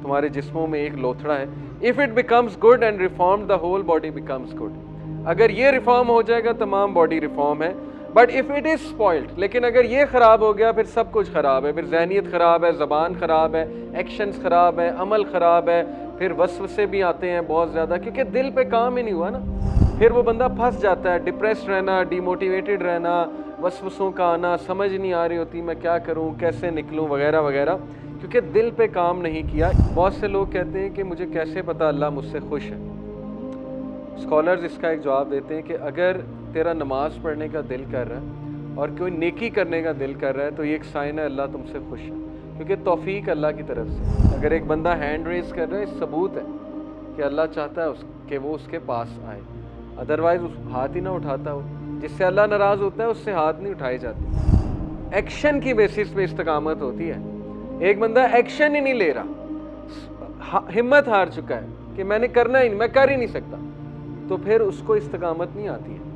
तुम्हारे जिस्मों में एक लोथड़ा है। If it becomes good and reform the whole body becomes good. अगर ये रिफॉर्म हो जाएगा तमाम बॉडी रिफॉर्म है। But if it is spoiled, लेकिन अगर ये खराब हो गया फिर सब कुछ खराब है। फिर ज़हनियत खराब है, ज़बान खराब है, एक्शंस खराब है, अमल खराब है, फिर वसवसे भी आते हैं बहुत ज़्यादा, क्योंकि दिल पे काम ही नहीं हुआ ना। फिर वो बंदा फंस जाता है, डिप्रेस्ड रहना, डिमोटिवेटेड रहना, वसवसों का आना, समझ नहीं आ रही होती मैं क्या करूं, कैसे निकलूं, वगैरह वगैरह, क्योंकि दिल पे काम नहीं किया। बहुत से लोग कहते हैं कि मुझे कैसे पता अल्लाह मुझसे खुश है। स्कॉलर्स इसका एक जवाब देते हैं कि अगर तेरा नमाज पढ़ने का दिल कर रहा है और कोई नेकी करने का दिल कर रहा है तो ये एक साइन है अल्लाह तुमसे खुश है, क्योंकि तौफीक अल्लाह की तरफ से। अगर एक बंदा हैंड रेज कर रहा है, सबूत है कि अल्लाह चाहता है कि वो उसके पास आए, अदरवाइज उस हाथ ही ना उठाता हो। जिससे अल्लाह नाराज़ होता है उससे हाथ नहीं उठाए जाते। एक्शन की बेसिस पे इस्तकामत होती है। एक बंदा एक्शन ही नहीं ले रहा, हिम्मत हार चुका है कि मैंने करना ही नहीं, मैं कर ही नहीं सकता, तो फिर उसको इस्तकामत नहीं आती है।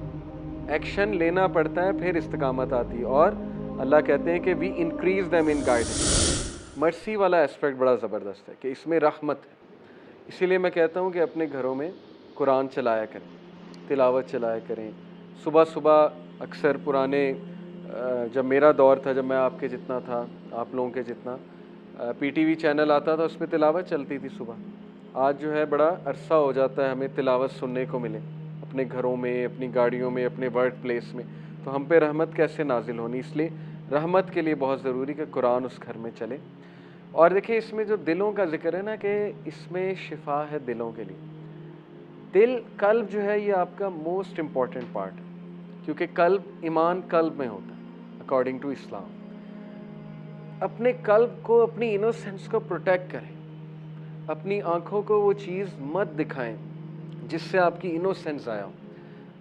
एक्शन लेना पड़ता है फिर इस्तकामत आती है। और अल्लाह कहते हैं कि we increase them in guidance. Mercy वाला एस्पेक्ट बड़ा ज़बरदस्त है कि इसमें रहमत है। इसीलिए मैं कहता हूँ कि अपने घरों में कुरान चलाया करें, तिलावत चलाया करें। सुबह सुबह अक्सर पुराने जब मेरा दौर था, जब मैं आपके जितना था, आप लोगों के जितना, पीटीवी चैनल आता था, उस पर तिलावत चलती थी सुबह। आज जो है बड़ा अरसा हो जाता है हमें तिलावत सुनने को मिले अपने घरों में, अपनी गाड़ियों में, अपने वर्क प्लेस में। तो हम पे रहमत कैसे नाजिल होनी, इसलिए रहमत के लिए बहुत ज़रूरी कि कुरान उस घर में चले। और देखिए इसमें जो दिलों का जिक्र है ना, कि इसमें शिफा है दिलों के लिए। दिल, कल्ब जो है ये आपका मोस्ट इम्पॉर्टेंट पार्ट है, क्योंकि कल्ब, ईमान कल्ब में होता है अकॉर्डिंग टू इस्लाम। अपने कल्ब को, अपनी इनोसेंस को प्रोटेक्ट करें। अपनी आंखों को वो चीज़ मत दिखाएं जिससे आपकी इनोसेंस आया हो।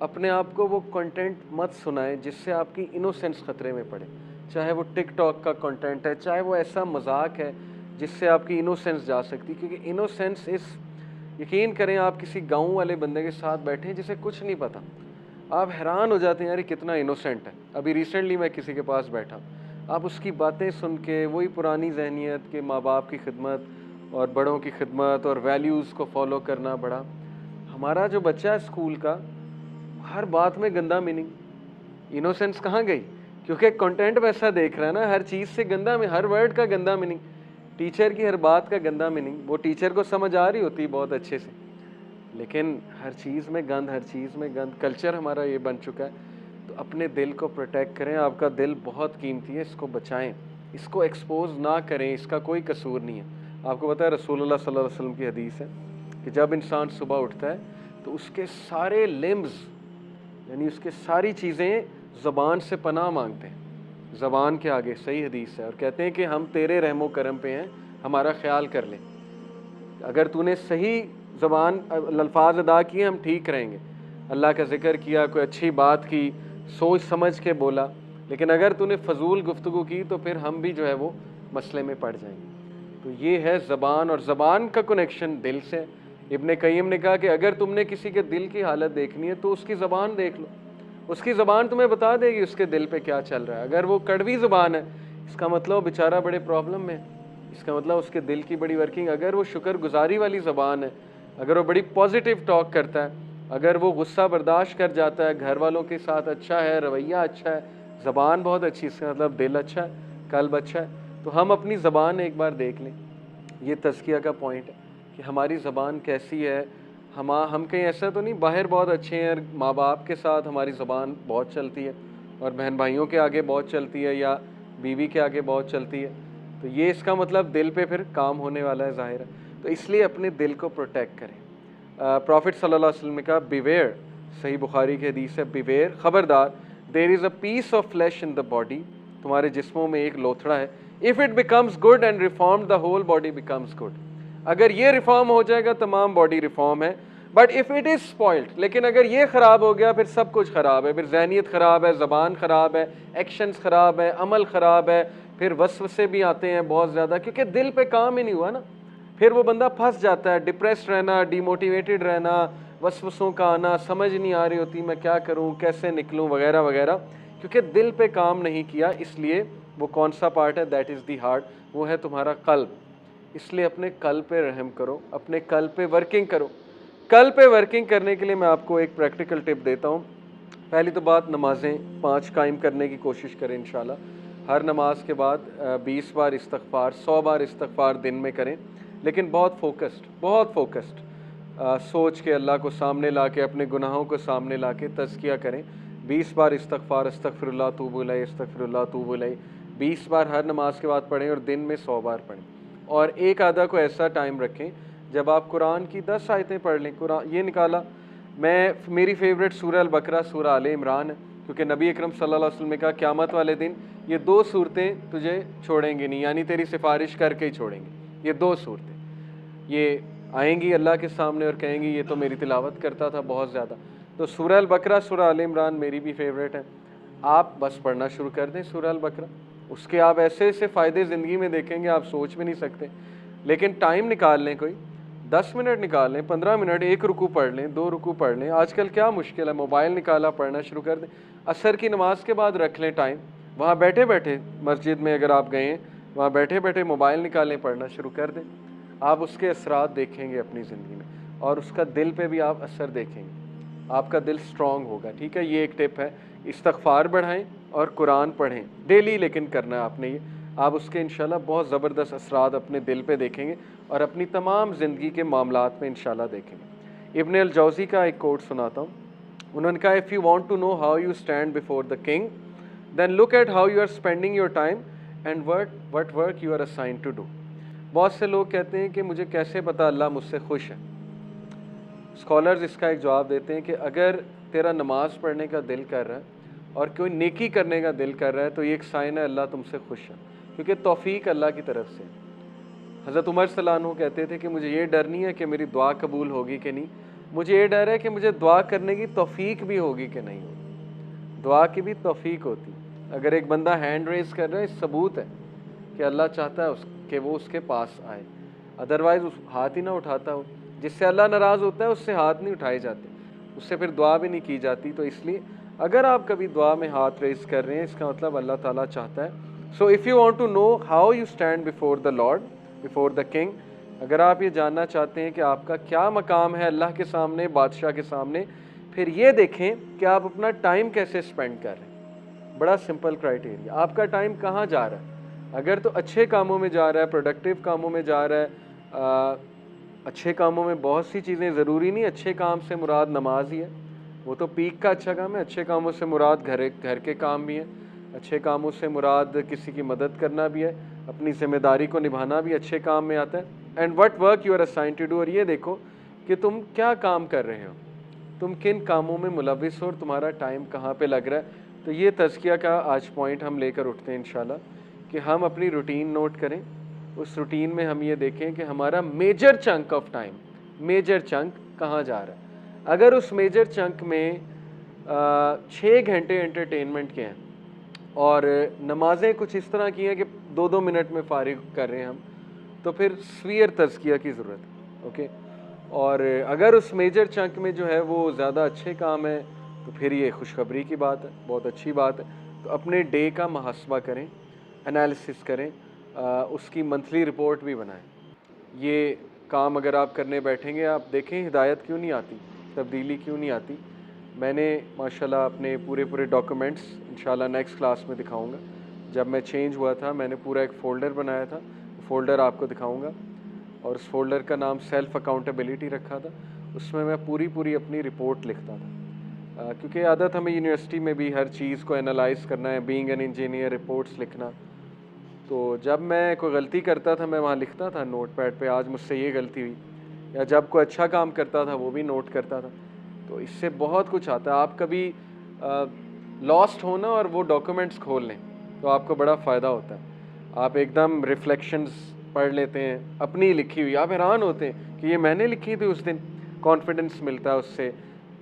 अपने आप को वो कंटेंट मत सुनाएं जिससे आपकी इनोसेंस ख़तरे में पड़े। चाहे वो टिकटॉक का कंटेंट है, चाहे वो ऐसा मजाक है जिससे आपकी इनोसेंस जा सकती, क्योंकि इनोसेंस इस, यकीन करें आप किसी गाँव वाले बंदे के साथ बैठे जिसे कुछ नहीं पता, आप हैरान हो जाते हैं यार कितना इनोसेंट है। अभी रिसेंटली मैं किसी के पास बैठा, आप उसकी बातें सुन के वही पुरानी जहनीत के माँ बाप की खिदमत और बड़ों की खिदमत और वैल्यूज़ को फॉलो करना बड़ा। हमारा जो बच्चा है स्कूल का, हर बात में गंदा मीनिंग, इनोसेंस कहाँ गई? क्योंकि कंटेंट वैसा देख रहा है ना, हर चीज़ से गंदा में, हर वर्ड का गंदा मीनिंग, टीचर की हर बात का गंदा मीनिंग। वो टीचर को समझ आ रही होती बहुत अच्छे से, लेकिन हर चीज़ में गंद, हर चीज़ में गंद। कल्चर हमारा ये बन चुका है। तो अपने दिल को प्रोटेक्ट करें। आपका दिल बहुत कीमती है, इसको बचाएं, इसको एक्सपोज ना करें, इसका कोई कसूर नहीं है। आपको पता है रसूलुल्लाह सल्लल्लाहु अलैहि वसल्लम की हदीस है कि जब इंसान सुबह उठता है तो उसके सारे लिम्स, यानी उसके सारी चीज़ें ज़बान से पनाह मांगते हैं, ज़बान के आगे। सही हदीस है। और कहते हैं कि हम तेरे रहमो करम पे हैं, हमारा ख्याल कर ले। अगर तूने सही ज़बान अल्फाज अदा किए, हम ठीक रहेंगे। अल्लाह का ज़िक्र किया, कोई अच्छी बात की, सोच समझ के बोला। लेकिन अगर तूने फ़जूल गुफ्तगू की तो फिर हम भी जो है वो मसले में पड़ जाएंगे। तो ये है ज़बान, और ज़बान का कनेक्शन दिल से। इब्ने क़य्यिम ने कहा कि अगर तुमने किसी के दिल की हालत देखनी है तो उसकी ज़बान देख लो, उसकी ज़बान तुम्हें बता देगी उसके दिल पे क्या चल रहा है। अगर वो कड़वी ज़बान है, इसका मतलब बेचारा बड़े प्रॉब्लम में, इसका मतलब उसके दिल की बड़ी वर्किंग। अगर वो शुक्रगुजारी वाली ज़बान है, अगर वो बड़ी पॉजिटिव टॉक करता है, अगर वो गुस्सा बर्दाश्त कर जाता है, घर वालों के साथ अच्छा है, रवैया अच्छा है, ज़बान बहुत अच्छी, इसका मतलब दिल अच्छा है, कल्ब अच्छा है। तो हम अपनी ज़बान एक बार देख लें। ये तज़किया का पॉइंट है कि हमारी ज़बान कैसी है। हम कहीं ऐसा तो नहीं, बाहर बहुत अच्छे हैं, माँ बाप के साथ हमारी ज़बान बहुत चलती है और बहन भाइयों के आगे बहुत चलती है, या बीवी के आगे बहुत चलती है, तो ये इसका मतलब दिल पे फिर काम होने वाला है, ज़ाहिर है। तो इसलिए अपने दिल को प्रोटेक्ट करें। प्रॉफिट सल्लल्लाहु अलैहि वसल्लम ने कहा बिवेयर, सही बुखारी की हदीस है, बिवेयर, खबरदार, there is a piece of flesh in the body, तुम्हारे जिस्मों में एक लोथड़ा है। If it becomes good and reform the whole body becomes good. अगर ये रिफॉर्म हो जाएगा तमाम बॉडी रिफॉर्म है। But if it is spoiled, लेकिन अगर ये ख़राब हो गया फिर सब कुछ ख़राब है। फिर ज़हनियत ख़राब है, ज़बान ख़राब है, एक्शंस ख़राब है, अमल ख़राब है, फिर वसवसे भी आते हैं बहुत ज़्यादा, क्योंकि दिल पे काम ही नहीं हुआ ना। फिर वो बंदा फंस जाता है, डिप्रेस्ड रहना, डिमोटिवेटेड रहना, वसवसों का आना, समझ नहीं आ रही होती मैं क्या करूं, कैसे निकलूं, वगैरह वगैरह, क्योंकि दिल पे काम नहीं किया। इसलिए वो कौन सा पार्ट है, दैट इज़ दी हार्ट, वो है तुम्हारा कल्ब। इसलिए अपने कल पे रहम करो, अपने कल पे वर्किंग करो। कल पे वर्किंग करने के लिए मैं आपको एक प्रैक्टिकल टिप देता हूँ। पहली तो बात, नमाज़ें 5 कायम करने की कोशिश करें इंशाल्लाह। हर नमाज के बाद 20 बार इस्तग़फ़ार, 100 बार इस्तग़फ़ार दिन में करें, लेकिन बहुत फोकस्ड सोच के, अल्लाह को सामने ला के, अपने गुनाहों को सामने ला के तज़किया करें। 20 बार इस्तग़फ़ार, अस्तग़फ़िरुल्लाह तूबु इलैह, अस्तग़फ़िरुल्लाह तूबु इलैह 20 बार हर नमाज के बाद पढ़ें और दिन में 100 बार पढ़ें। और एक आधा को ऐसा टाइम रखें जब आप कुरान की 10 आयतें पढ़ लें। कुरान ये निकाला, मेरी फेवरेट सूरह अल बकरा, सूरह आले इमरान है, क्योंकि नबी अकरम सल्लल्लाहु अलैहि वसल्लम ने कहा क़यामत वाले दिन ये 2 सूरतें तुझे छोड़ेंगी नहीं, यानी तेरी सिफारिश करके ही छोड़ेंगी। ये 2 सूरतें ये आएंगी अल्लाह के सामने और कहेंगी ये तो मेरी तिलावत करता था बहुत ज़्यादा। तो सूरह अल बकरा, सूरह आले इमरान मेरी भी फेवरेट है। आप बस पढ़ना शुरू कर दें सूरह अल बकरा, उसके आप ऐसे ऐसे फ़ायदे ज़िंदगी में देखेंगे आप सोच भी नहीं सकते। लेकिन टाइम निकाल लें, कोई 10 मिनट निकाल लें, 15 मिनट, 1 रुकू पढ़ लें, 2 रुकू पढ़ लें। आजकल क्या मुश्किल है, मोबाइल निकाला, पढ़ना शुरू कर दें। असर की नमाज के बाद रख लें टाइम, वहाँ बैठे बैठे, मस्जिद में अगर आप गए हैं, वहाँ बैठे बैठे मोबाइल निकालें, पढ़ना शुरू कर दें। आप उसके असरात देखेंगे अपनी ज़िंदगी में, और उसका दिल पे भी आप असर देखेंगे, आपका दिल स्ट्रॉन्ग होगा। ठीक है, ये एक टिप है। इस्तग़फ़ार बढ़ाएं और कुरान पढ़ें डेली, लेकिन करना है आपने ये। आप उसके इंशाल्लाह बहुत ज़बरदस्त असरात अपने दिल पे देखेंगे और अपनी तमाम ज़िंदगी के मामलात में इंशाल्लाह देखेंगे। इब्न अल जौज़ी का एक कोट सुनाता हूँ। उन्होंने कहा, if you want to know how you stand before the king, then look at how you are spending your time and what work you are assigned to do. बहुत से लोग कहते हैं कि मुझे कैसे पता अल्लाह मुझसे खुश है। स्कॉलर्स इसका एक जवाब देते हैं कि अगर तेरा नमाज़ पढ़ने का दिल कर रहा है और कोई नेकी करने का दिल कर रहा है, तो ये एक साइन है अल्लाह तुमसे खुश है, क्योंकि तौफीक अल्लाह की तरफ से। हज़रत उमर सल्लल्लाहु अलैहि वसल्लम कहते थे कि मुझे ये डर नहीं है कि मेरी दुआ कबूल होगी कि नहीं, मुझे ये डर है कि मुझे दुआ करने की तौफीक भी होगी कि नहीं होगी। दुआ की भी तौफीक होती है। अगर एक बंदा हैंड रेज कर रहा है, सबूत है कि अल्लाह चाहता है कि वो उसके पास आए, अदरवाइज़ उस हाथ ही ना उठाता हो। जिससे अल्लाह नाराज़ होता है उससे हाथ नहीं उठाए जाते, उससे फिर दुआ भी नहीं की जाती। तो इसलिए अगर आप कभी दुआ में हाथ रेज कर रहे हैं, इसका मतलब अल्लाह ताला चाहता है। So if you want to know how you stand before the lord, before the king, अगर आप ये जानना चाहते हैं कि आपका क्या मकाम है अल्लाह के सामने, बादशाह के सामने, फिर ये देखें कि आप अपना टाइम कैसे स्पेंड कर रहे हैं। बड़ा सिंपल क्राइटेरिया, आपका टाइम कहाँ जा रहा है। अगर तो अच्छे कामों में जा रहा है, प्रोडक्टिव कामों में जा रहा है, अच्छे कामों में बहुत सी चीज़ें, ज़रूरी नहीं अच्छे काम से मुराद नमाज ही है, वो तो पीक का अच्छा काम है। अच्छे कामों से मुराद घर के काम भी हैं, अच्छे कामों से मुराद किसी की मदद करना भी है, अपनी ज़िम्मेदारी को निभाना भी अच्छे काम में आता है। And what work you are assigned to do, और ये देखो कि तुम क्या काम कर रहे हो, तुम किन कामों में मुलविस हो और तुम्हारा टाइम कहाँ पे लग रहा है। तो ये तज़किया का आज पॉइंट हम लेकर उठते हैं इंशाल्लाह, कि हम अपनी रूटीन नोट करें। उस रूटीन में हम ये देखें कि हमारा major chunk of time, major chunk कहाँ जा रहा है। अगर उस मेजर चंक में 6 घंटे एंटरटेनमेंट के हैं और नमाजें कुछ इस तरह की हैं कि 2-2 मिनट में फारिग कर रहे हैं हम, तो फिर सवीर तज़किया की ज़रूरत है। ओके, और अगर उस मेजर चंक में जो है वो ज़्यादा अच्छे काम है, तो फिर ये खुशखबरी की बात है, बहुत अच्छी बात है। तो अपने डे का मुहासबा करें, एनालिसिस करें, उसकी मंथली रिपोर्ट भी बनाएं। ये काम अगर आप करने बैठेंगे, आप देखें हिदायत क्यों नहीं आती, तब्दीली क्यों नहीं आती। मैंने माशाल्लाह अपने पूरे डॉक्यूमेंट्स इंशाल्लाह नेक्स्ट क्लास में दिखाऊंगा। जब मैं चेंज हुआ था, मैंने पूरा एक फ़ोल्डर बनाया था, फ़ोल्डर आपको दिखाऊंगा, और उस फोल्डर का नाम सेल्फ़ अकाउंटेबिलिटी रखा था। उसमें मैं पूरी अपनी रिपोर्ट लिखता था, क्योंकि आदत हमें यूनिवर्सिटी में भी हर चीज़ को एनालाइज़ करना है, बीइंग एन इंजीनियर, रिपोर्ट्स लिखना। तो जब मैं कोई गलती करता था, मैं वहाँ लिखता था नोटपैड पे, आज मुझसे ये गलती हुई, या जब कोई अच्छा काम करता था वो भी नोट करता था। तो इससे बहुत कुछ आता है। आप कभी लॉस्ट हो ना और वो डॉक्यूमेंट्स खोल लें, तो आपको बड़ा फ़ायदा होता है। आप एकदम रिफ्लेक्शंस पढ़ लेते हैं अपनी लिखी हुई, आप हैरान होते हैं कि ये मैंने लिखी थी उस दिन। कॉन्फिडेंस मिलता है उससे।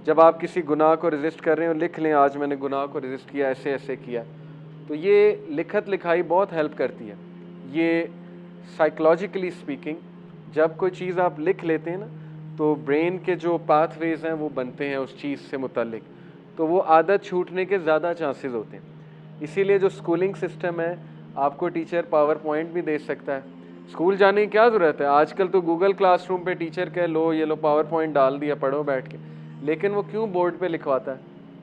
जब आप किसी गुनाह को रेजिस्ट कर रहे हो, लिख लें आज मैंने गुनाह को रेजिस्ट किया, ऐसे ऐसे किया। तो ये लिखत लिखाई बहुत हेल्प करती है। ये साइकोलॉजिकली स्पीकिंग, जब कोई चीज़ आप लिख लेते हैं ना, तो ब्रेन के जो पाथवेज हैं वो बनते हैं उस चीज़ से मुतल्लिक, तो वो आदत छूटने के ज़्यादा चांसेस होते हैं। इसीलिए जो स्कूलिंग सिस्टम है, आपको टीचर पावर पॉइंट भी दे सकता है, स्कूल जाने की क्या ज़रूरत है? आजकल तो गूगल क्लासरूम पे टीचर कह लो ये लो पावर पॉइंट डाल दिया, पढ़ो बैठ के। लेकिन वो क्यों बोर्ड पे लिखवाता है?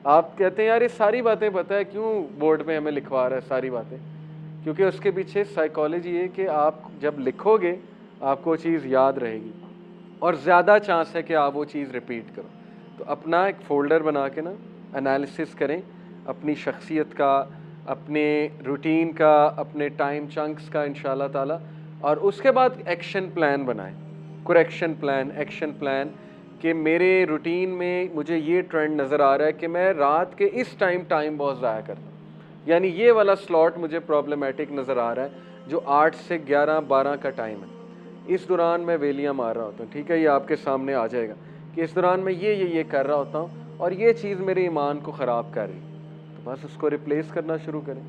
आप कहते हैं यार ये सारी बातें पता है, क्यों बोर्ड पे हमें लिखवा रहा है सारी बातें? क्योंकि उसके पीछे साइकोलॉजी है कि आप जब लिखोगे आपको चीज़ याद रहेगी और ज़्यादा चांस है कि आप वो चीज़ रिपीट करो। तो अपना एक फ़ोल्डर बना के ना एनालिसिस करें अपनी शख्सियत का, अपने रूटीन का, अपने टाइम चंक्स का इंशाल्लाह ताला, और उसके बाद एक्शन प्लान बनाएं, करेक्शन प्लान, एक्शन प्लान कि मेरे रूटीन में मुझे ये ट्रेंड नज़र आ रहा है कि मैं रात के इस टाइम बहुत ज़ाया करता हूँ, यानी ये वाला स्लॉट मुझे प्रॉब्लमेटिक नज़र आ रहा है जो 8 से 11-12 का टाइम है, इस दौरान मैं वेलियां मार रहा होता हूँ। ठीक है, ये आपके सामने आ जाएगा कि इस दौरान मैं ये कर रहा होता हूँ और ये चीज़ मेरे ईमान को ख़राब कर रही है, तो बस उसको रिप्लेस करना शुरू करें,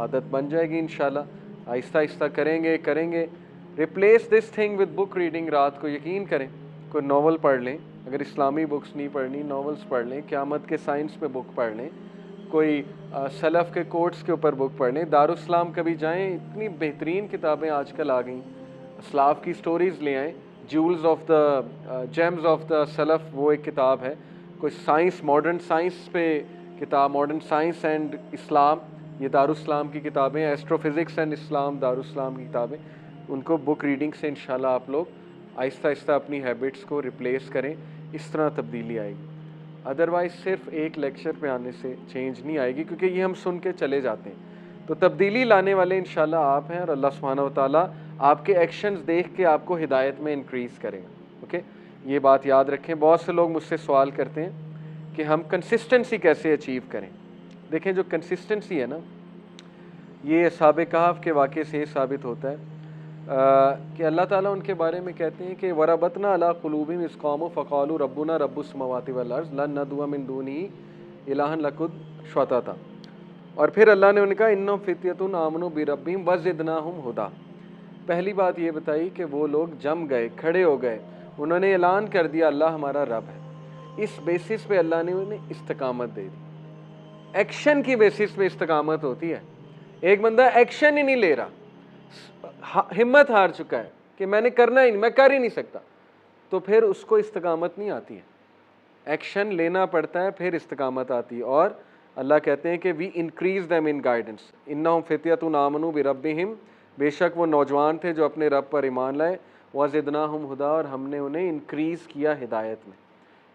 आदत बन जाएगी इंशाल्लाह। आहिस्ता आहिस्ता करेंगे करेंगे। Replace this thing with book reading. रात को यकीन करें कोई नावल पढ़ लें, अगर इस्लामी बुक्स नहीं पढ़नी नावल्स पढ़ लें, क़यामत के साइंस पे बुक पढ़ लें, कोई सलफ़ के कोट्स के ऊपर बुक पढ़ लें, दारुस्सलाम कभी जाएं, इतनी बेहतरीन किताबें आजकल आ गई, असलाफ़ की स्टोरीज़ ले आएँ। Jules of the James of the self वो एक किताब है। कोई साइंस, मॉडर्न साइंस पे किताब, मॉडर्न साइंस एंड इस्लाम, ये दारुस्सलाम की किताबें, एस्ट्रोफिज़िक्स एंड इस्लाम दारुस्सलाम की किताबें, उनको बुक रीडिंग से इंशाल्लाह आप लोग आहिस्ता आहिस्ता अपनी हैबिट्स को रिप्लेस करें, इस तरह तब्दीली आएगी। अदरवाइज़ सिर्फ एक लेक्चर पे आने से चेंज नहीं आएगी, क्योंकि ये हम सुन के चले जाते हैं। तो तब्दीली लाने वाले इंशाल्लाह आप हैं, और अल्लाह सुब्हानहू व तआला आपके एक्शंस देख के आपको हिदायत में इंक्रीज़ करेगा। ओके, ये बात याद रखें। बहुत से लोग मुझसे सवाल करते हैं कि हम कंसिस्टेंसी कैसे अचीव करें। देखें, जो कंसिस्टेंसी है ना, ये असहाब कहफ के वाक़े से साबित होता है कि अल्लाह ताला उनके बारे में कहते हैं कि वरबतना अला कुलूबिहिम इज़ क़ामू फ़क़ालू रब्बुना रब्बुस समावाति वल अर्ज़ लन नदअ मिन दूनिही इलाहन लक़द शतता। और फिर अल्लाह ने उनका इन्नहुम फ़ित्यतुन आमनू बिरब्बिहिम वज़िदनाहुम हुदा। पहली बात ये बताई कि वो लोग जम गए, खड़े हो गए, उन्होंने ऐलान कर दिया अल्लाह हमारा रब है। इस बेसिस पे अल्लाह ने उन्हें इस्तकामत दे दी। एक्शन की बेसिस पे इस्तकामत होती है। एक बंदा एक्शन ही नहीं ले रहा, हिम्मत हार चुका है कि मैंने करना ही नहीं, मैं कर ही नहीं सकता, तो फिर उसको इस्तकामत नहीं आती है। एक्शन लेना पड़ता है, फिर इस्तकामत आती है। और अल्लाह कहते हैं कि we increase them in guidance, इन्नहुम फ़ित्यतुन आमनू बिरब्बिहिम, बेशक वो नौजवान थे जो अपने रब पर ईमान लाए, वज़िदनाहुम हुदा, और हमने उन्हें इंक्रीज़ किया हिदायत में।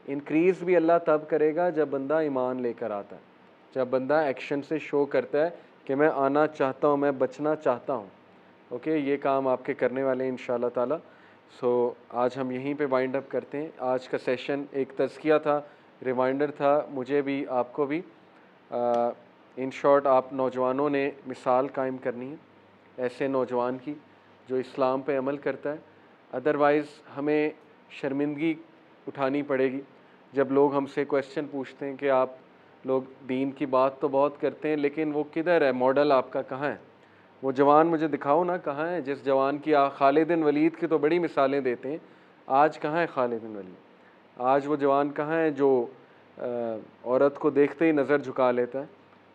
इंक्रीज़ भी अल्लाह तब करेगा जब बंदा ईमान लेकर आता है, जब बंदा एक्शन से शो करता है कि मैं आना चाहता हूँ, मैं बचना चाहता हूँ। ओके, ये काम आपके करने वाले हैं इंशाल्लाह ताला। सो आज हम यहीं पे वाइंड अप करते हैं। आज का सेशन एक तज़किया था, रिमाइंडर था मुझे भी, आपको भी। इन शॉर्ट, आप नौजवानों ने मिसाल कायम करनी है ऐसे नौजवान की जो इस्लाम पे अमल करता है। अदरवाइज़ हमें शर्मिंदगी उठानी पड़ेगी जब लोग हमसे क्वेश्चन पूछते हैं कि आप लोग दीन की बात तो बहुत करते हैं, लेकिन वो किधर है, मॉडल आपका कहाँ है? वो जवान मुझे दिखाओ ना, कहाँ है? जिस जवान की खालिद बिन वलीद की तो बड़ी मिसालें देते हैं, आज कहाँ है खालिद बिन वलीद? आज वो जवान कहाँ है जो औरत को देखते ही नज़र झुका लेता है,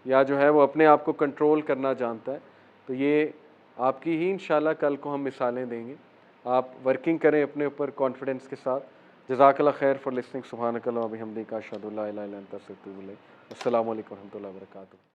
या जो है वो अपने आप को कंट्रोल करना जानता है? तो ये आपकी ही इंशाल्लाह कल को हम मिसालें देंगे। आप वर्किंग करें अपने ऊपर कॉन्फिडेंस के साथ। जज़ाकल्लाह खैर फॉर लिसनिंग। सुब्हानकल्लाह व बिहम्दिका अशहदु अल्ला इलाहा इल्ला अंता अस्तगफिरुका व अतूबु इलैक। अस्सलामु अलैकुम व रहमतुल्लाहि व बरकातुहू।